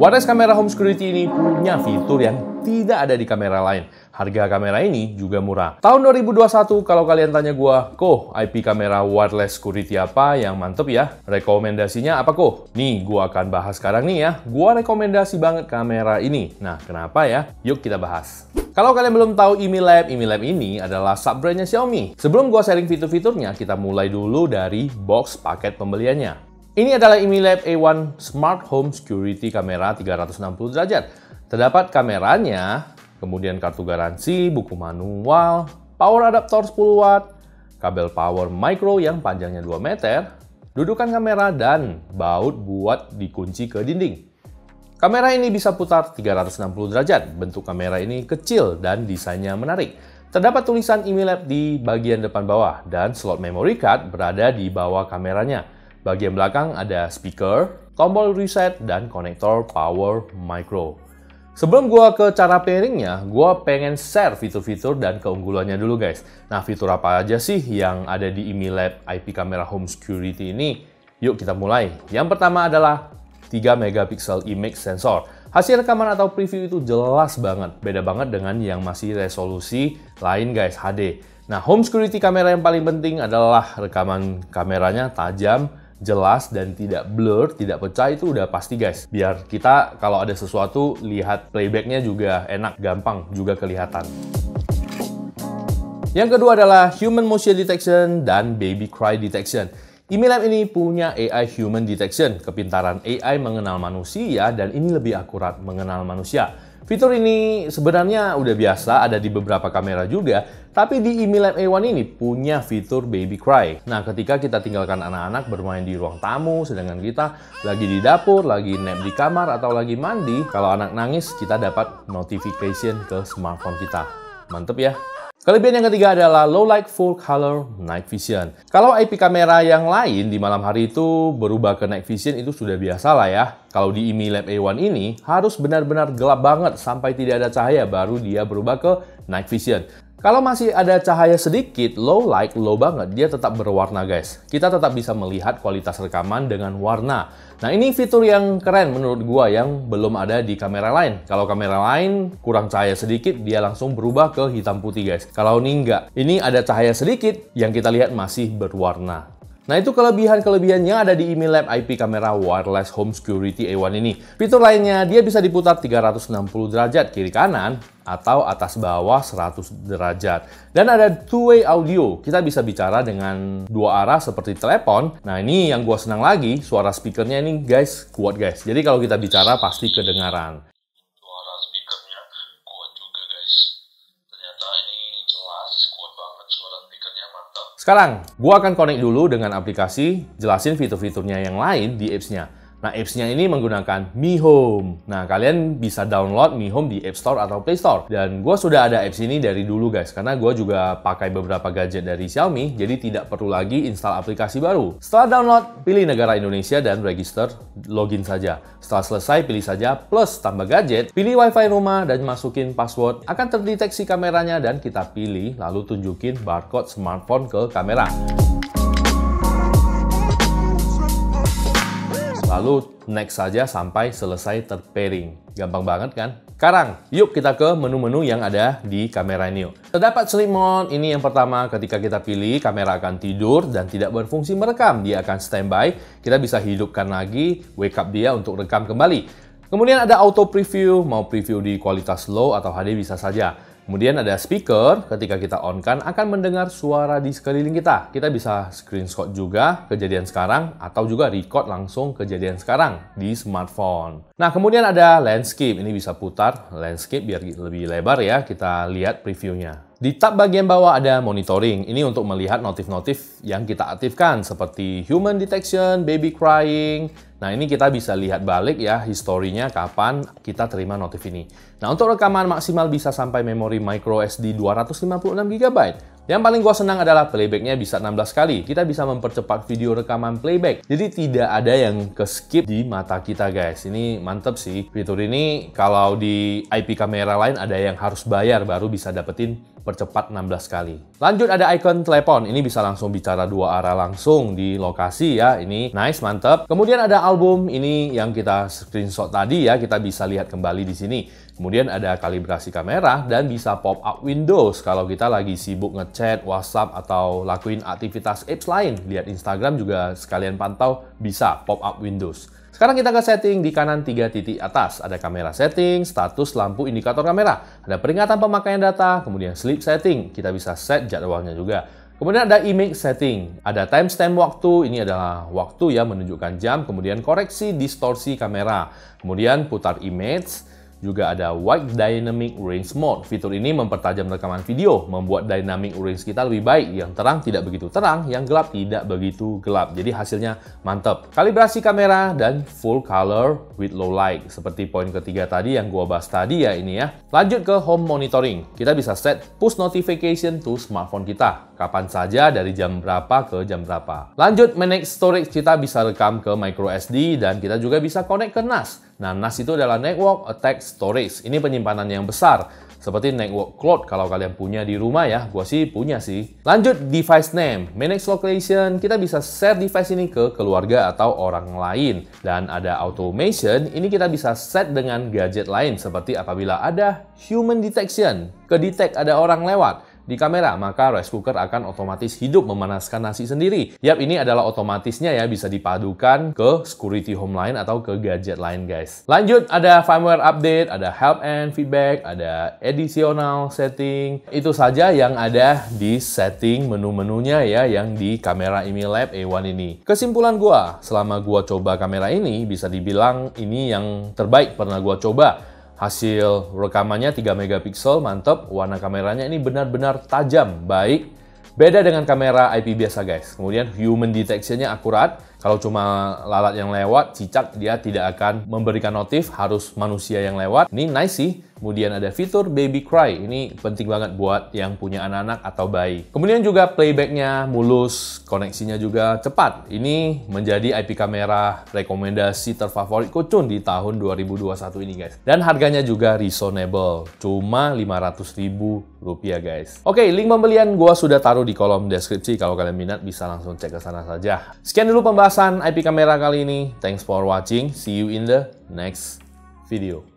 Wireless kamera home security ini punya fitur yang tidak ada di kamera lain. Harga kamera ini juga murah. Tahun 2021 kalau kalian tanya gua, "Koh, IP kamera wireless security apa yang mantep ya? Rekomendasinya apa Koh?" Nih, gua akan bahas sekarang nih ya. Gua rekomendasi banget kamera ini. Nah, kenapa ya? Yuk kita bahas. Kalau kalian belum tahu IMI Lab ini adalah sub-brandnya Xiaomi. Sebelum gua sharing fitur-fiturnya, kita mulai dulu dari box paket pembeliannya. Ini adalah IMI Lab A1 Smart Home Security kamera 360 derajat. Terdapat kameranya, kemudian kartu garansi, buku manual, power adaptor 10 watt, kabel power micro yang panjangnya 2 meter, dudukan kamera, dan baut buat dikunci ke dinding. Kamera ini bisa putar 360 derajat. Bentuk kamera ini kecil dan desainnya menarik. Terdapat tulisan IMI Lab di bagian depan bawah dan slot memory card berada di bawah kameranya. Bagian belakang ada speaker, tombol reset, dan konektor power micro. Sebelum gua ke cara pairingnya, gua pengen share fitur-fitur dan keunggulannya dulu guys. Nah, fitur apa aja sih yang ada di IMI Lab IP Camera Home Security ini? Yuk kita mulai. Yang pertama adalah 3 megapiksel image sensor. Hasil rekaman atau preview itu jelas banget. Beda banget dengan yang masih resolusi lain guys, HD. Nah, home security kamera yang paling penting adalah rekaman kameranya tajam, jelas, dan tidak blur, tidak pecah, itu udah pasti guys. Biar kita kalau ada sesuatu lihat playbacknya juga enak, gampang juga kelihatan. Yang kedua adalah human motion detection dan baby cry detection. IMI Lab ini punya AI human detection, kepintaran AI mengenal manusia, dan ini lebih akurat mengenal manusia. Fitur ini sebenarnya udah biasa ada di beberapa kamera juga, tapi di IMI Lab A1 ini punya fitur baby cry. Nah, ketika kita tinggalkan anak-anak bermain di ruang tamu, sedangkan kita lagi di dapur, lagi nap di kamar, atau lagi mandi, kalau anak nangis, kita dapat notification ke smartphone kita. Mantep ya! Kelebihan yang ketiga adalah low light full color night vision. Kalau IP kamera yang lain di malam hari itu berubah ke night vision itu sudah biasa lah ya. Kalau di IMI Lab A1 ini harus benar-benar gelap banget sampai tidak ada cahaya baru dia berubah ke night vision. Kalau masih ada cahaya sedikit, low light, low banget, dia tetap berwarna guys. Kita tetap bisa melihat kualitas rekaman dengan warna. Nah, ini fitur yang keren menurut gua yang belum ada di kamera lain. Kalau kamera lain kurang cahaya sedikit, dia langsung berubah ke hitam putih guys. Kalau ini enggak, ini ada cahaya sedikit yang kita lihat masih berwarna. Nah, itu kelebihan-kelebihan yang ada di IMI Lab IP Camera Wireless Home Security A1 ini. Fitur lainnya, dia bisa diputar 360 derajat kiri kanan atau atas bawah 100 derajat. Dan ada two-way audio. Kita bisa bicara dengan dua arah seperti telepon. Nah, ini yang gua senang lagi, suara speakernya ini guys, kuat guys. Jadi kalau kita bicara pasti kedengaran. Sekarang, gua akan connect dulu dengan aplikasi, jelasin fitur-fiturnya yang lain di apps-nya. Nah, apps-nya ini menggunakan Mi Home. Nah, kalian bisa download Mi Home di App Store atau Play Store. Dan gua sudah ada apps ini dari dulu guys, karena gua juga pakai beberapa gadget dari Xiaomi, jadi tidak perlu lagi install aplikasi baru. Setelah download, pilih negara Indonesia dan register, login saja. Setelah selesai, pilih saja plus tambah gadget, pilih WiFi rumah dan masukin password. Akan terdeteksi kameranya dan kita pilih, lalu tunjukin barcode smartphone ke kamera. Lalu next saja sampai selesai terpairing. Gampang banget kan? Sekarang, yuk kita ke menu-menu yang ada di kamera ini. Terdapat sleep mode, ini yang pertama. Ketika kita pilih, kamera akan tidur dan tidak berfungsi merekam. Dia akan standby, kita bisa hidupkan lagi, wake up dia untuk rekam kembali. Kemudian ada auto preview, mau preview di kualitas low atau HD bisa saja. Kemudian ada speaker, ketika kita on-kan akan mendengar suara di sekeliling kita. Kita bisa screenshot juga kejadian sekarang atau juga record langsung kejadian sekarang di smartphone. Nah, kemudian ada landscape, ini bisa putar landscape biar lebih lebar ya, kita lihat previewnya. Di tab bagian bawah ada monitoring, ini untuk melihat notif-notif yang kita aktifkan seperti human detection, baby crying. Nah, ini kita bisa lihat balik ya, historinya kapan kita terima notif ini. Nah, untuk rekaman maksimal bisa sampai memori micro SD 256 GB. Yang paling gua senang adalah playbacknya bisa 16 kali. Kita bisa mempercepat video rekaman playback. Jadi tidak ada yang ke-skip di mata kita guys. Ini mantep sih. Fitur ini kalau di IP kamera lain ada yang harus bayar baru bisa dapetin percepat 16 kali. Lanjut ada icon telepon. Ini bisa langsung bicara dua arah langsung di lokasi ya. Ini nice, mantap. Kemudian ada album. Ini yang kita screenshot tadi ya. Kita bisa lihat kembali di sini. Kemudian ada kalibrasi kamera dan bisa pop up Windows kalau kita lagi sibuk ngechat, WhatsApp, atau lakuin aktivitas apps lain. Lihat Instagram juga sekalian pantau, bisa pop up Windows. Sekarang kita ke setting. Di kanan 3 titik atas ada kamera setting, status, lampu, indikator kamera. Ada peringatan pemakaian data, kemudian sleep setting. Kita bisa set jadwalnya juga. Kemudian ada image setting, ada timestamp waktu, ini adalah waktu ya menunjukkan jam, kemudian koreksi distorsi kamera, kemudian putar image. Juga ada Wide Dynamic Range Mode. Fitur ini mempertajam rekaman video, membuat dynamic range kita lebih baik. Yang terang tidak begitu terang, yang gelap tidak begitu gelap. Jadi hasilnya mantap. Kalibrasi kamera dan full color with low light. Seperti poin ketiga tadi yang gua bahas tadi ya ini ya. Lanjut ke home monitoring. Kita bisa set push notification to smartphone kita. Kapan saja dari jam berapa ke jam berapa. Lanjut manage storage, kita bisa rekam ke micro SD dan kita juga bisa connect ke NAS. Nah, NAS itu adalah Network Attached Storage. Ini penyimpanan yang besar. Seperti Network Cloud kalau kalian punya di rumah ya. Gua sih punya sih. Lanjut device name. Manage location. Kita bisa share device ini ke keluarga atau orang lain. Dan ada automation. Ini kita bisa set dengan gadget lain. Seperti apabila ada human detection. Kedetek ada orang lewat di kamera, maka rice cooker akan otomatis hidup memanaskan nasi sendiri. Yap, ini adalah otomatisnya ya, bisa dipadukan ke security home lain atau ke gadget lain guys. Lanjut ada firmware update, ada help and feedback, ada additional setting. Itu saja yang ada di setting menu-menunya ya yang di kamera EmiLab A1 ini. Kesimpulan gua, selama gua coba kamera ini bisa dibilang ini yang terbaik pernah gua coba. Hasil rekamannya 3 megapiksel, mantap. Warna kameranya ini benar-benar tajam, baik. Beda dengan kamera IP biasa guys. Kemudian human detection-nya akurat. Kalau cuma lalat yang lewat, cicak, dia tidak akan memberikan notif, harus manusia yang lewat. Ini nice sih. Kemudian ada fitur baby cry. Ini penting banget buat yang punya anak-anak atau bayi. Kemudian juga playback-nya mulus, koneksinya juga cepat. Ini menjadi IP kamera rekomendasi terfavorit Kucun di tahun 2021 ini guys. Dan harganya juga reasonable. Cuma Rp500.000 guys. Oke, link pembelian gua sudah taruh di kolom deskripsi. Kalau kalian minat bisa langsung cek ke sana saja. Sekian dulu pembahasan IP kamera kali ini. Thanks for watching. See you in the next video.